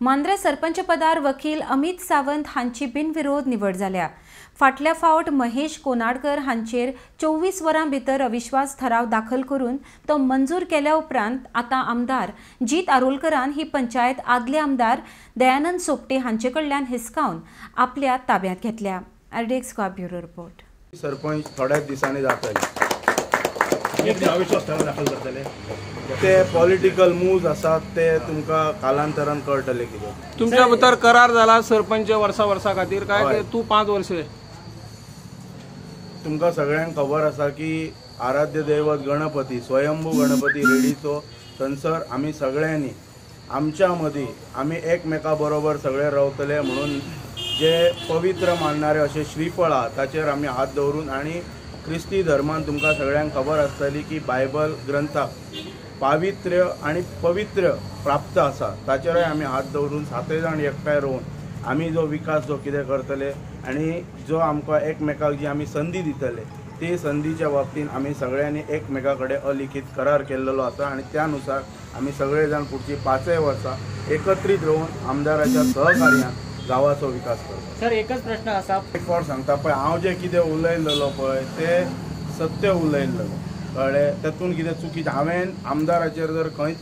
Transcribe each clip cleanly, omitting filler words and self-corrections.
मांद्रे सरपंच पदार वकील अमित सावंत हांची बिनविरोध निवड जाल्या। फाटल्या फावट महेश कोनाडकर हांचेर 24 वरां भितर अविश्वास ठराव दाखल करून तो मंजूर केल्या उपरांत आता आमदार जीत आरोलकरान ही पंचायत आदले आमदार दयानंद सोपटे हांचे कडल्यान हिसकावन आपल्या ताब्यांत घेतल्या। RDX Goa bureau report. Sarpanch थोड्याच दिसांनी जातले अविश्वास ठराव दाखल करतले ते पॉलिटिकल मूव्स आसात ते तुमकां कालांतरान कळटले कितें तुमच्या भितर करार जाला सरपंच वर्सा खातीर काय तू 5 वर्षे तुमकां सगळ्यांक खबर आसा की आराध्य दैवत गणपती स्वयंभू गणपती रेडीचो थंयसर आमी सगळ्यांनी आमच्या मदीं आमी एकमेका बरोबर सगळे रावतले म्हणून जे पवित्र मानणारे अशे श्रीफळ आहा ताचेर आमी हात दवरून आणि ख्रिस्ती धर्मान तुमकां सगळ्यांक खबर आसतली की बायबल ग्रंथाक पावित्र्य आणि पवित्र प्राप्त आसा ताचेरय आमी हात दवरून 7 जाण एकठांय रावन आमी जो विकास जो कितें करतले आणि जो आमकां एकमेकाक जी आमी संदी दितले ते संदीच्या बाबतीन आमी सगळ्यांनी एकमेका कडेन अलिखित करार केल्लो आसा आणि त्यानुसार आमी सगळे जाण पुढची 5 वर्सां एकत्रीत रावन आमदाराच्या सहकार्यान गावाचो विकास करता। सर एकच प्रश्न असा एक फावट सांगता पळय हांव जे कितें उलयल्लो पळय ते सत्य उलयल्लो कळ्ळें तातूंत कितें चुकीचें हांवें आमदाराचेर जर खंयच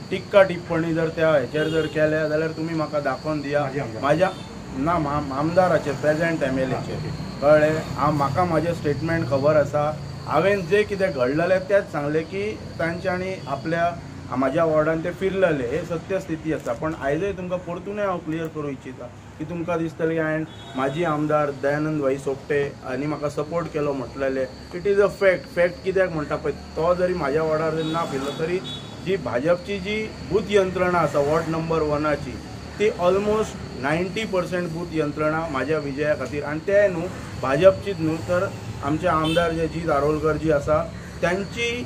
टिक्का टिप्पणी जर त्या हेचेर जर केल्या जाल्यार तुमी म्हाका दाखोवन दिया म्हाज्या ना आमदाराचेर प्रेजेंट MLAचेर कळ्ळें म्हाका म्हाजें स्टेटमेंट खबर आसा हांवें जे कितें घडलेलें तेंच सांगलें की तांच्यांनी आपल्या म्हाज्या वॉर्डान ते फिरलेले हे सत्य स्थिती आसा पण आयजय तुमकां परतूनय हांव क्लियर करूं इच्छिता की तुमकां दिसतलें हांवें म्हाजी आमदार दयानंद भाई सोपटे आनी म्हाका सपोर्ट केलो म्हटलेले इट इज अ फॅक्ट कित्याक म्हणटा पळय तो जरी म्हाज्या वॉर्डार जरी ना फिरलो तरी जी भाजपची जी बूथ यंत्रणा आसा वॉर्ड नंबर 1ची ती ऑलमोस्ट 90% बूथ यंत्रणा म्हाज्या विजया खातीर आनी ते न्हू भाजपचीच न्हू तर आमचे आमदार जे जीत आरोलकर जी आसा त्यांची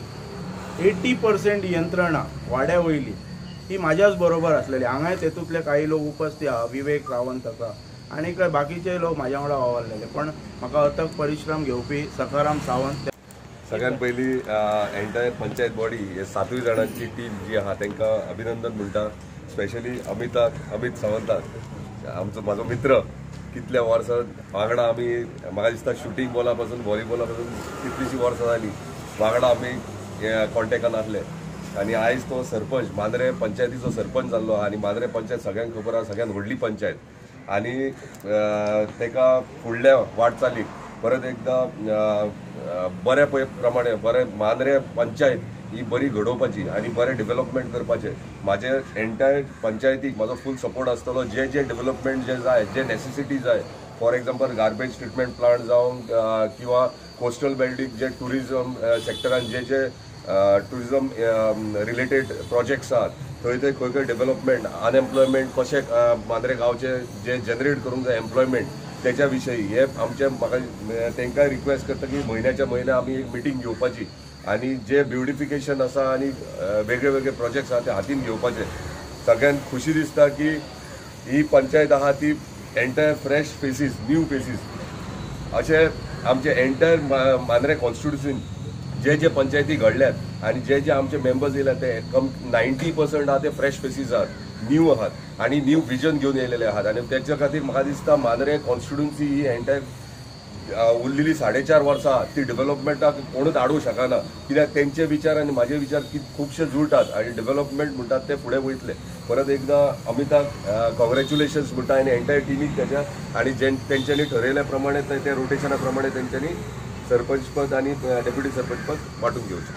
80% यंत्रणा वाड्या वयली ती म्हाज्याच बरोबर आसलेली हांगाय तेतूंतले काही लोक उपस्थित आहा विवेक सावंत आसा आनी बाकीचे लोक म्हाज्या वांगडा वावरलेले पण म्हाका अथक परिश्रम घेवपी सखाराम सावंत सगळ्यात पहिली एंटायर पंचायत बॉडी हे 7 जाणांची टीम जी आहा तांकां अभिनंदन म्हणटा स्पेशली अमित सावंताक आमचो म्हाजो मित्र कितल्या वर्सां वांगडा आमी म्हाका दिसता शूटिंग बॉला पासून व्हॉलीबॉला पासून कितलीशीं वर्सां जालीं वांगडा आमी कॉन्टेक्टान आसले आणि आयज तो सरपंच मांद्रे पंचायतीचो सरपंच जाल्लो आणि मांद्रे पंचायत सगळ्यांक खबर आसा सगळ्यात व्हडली पंचायत आणि तेका फुडल्या वाटचालीक परत एकदा बऱ्या प्रमाणे बरे मांद्रे पंचायत ही बरी घडोवपाची आणि बरें डेव्हलपमेंट करपाचें म्हाजे एंटायर पंचायतीक म्हाजो फूल सपोर्ट आसतलो जे डेव्हलपमेंट जे जाय जे नेसेसिटी जाय for example garbage treatment plant जावं किंवा कोस्टल बेल्टीक जे टुरिजम सेक्टरान जे टुरिजम रिलेटेड प्रोजेक्ट्स आहात थंय खंय डेव्हलपमेंट अनएम्प्लॉयमेंट कशें मांद्रे गांवचे जे जनरेट करूंक जाय एम्प्लॉयमेंट त्याच्या विशयी हे आमचे म्हाका तांकां रिक्वेस्ट करता की म्हयन्याच्या आमी एक मिटींग घेवपाची आणि जे ब्युटिफिकेशन आसा आणि वेगळे प्रोजेक्ट्स आहा ते हातीन घेवपाचे सगळ्यांक खुशी दिसता की ही पंचायत आहा ती entire fresh faces new faces अशे आमचे एंटायर मांद्रे कॉन्स्टिट्युन्सीन जे पंचायती घडल्यात आणि जे आमचे मेंबर्स येयल्यात ते 90% आहा ते फ्रेश फेसीस आहात न्यू आहात आणि न्यू विजन घेऊन येयलेले आहात आणि त्याच्या खातीर म्हाका दिसता मांद्रे कॉन्स्टिट्युन्सी ही एंटायर उरलेली 4.5 वर्सां ती डेव्हलपमेंटाक कोणूच आडूंक शकना कित्याक तेंचे विचार आणि म्हाजे विचार खुबशे जुळटात आणि डेव्हलपमेंट म्हणटात ते फुडें वयतले परत एकदा अमिताक कॉंग्रॅच्युलेशन्स म्हणटा आनी एंटायर टिमीक त्याच्या आणि तेंच्यांनी ठरयल्या प्रमाणे ते रोटेशना प्रमाणे तेंच्यांनी सरपंच पद आणि डेप्युटी सरपंच पद वांटून घेवचें।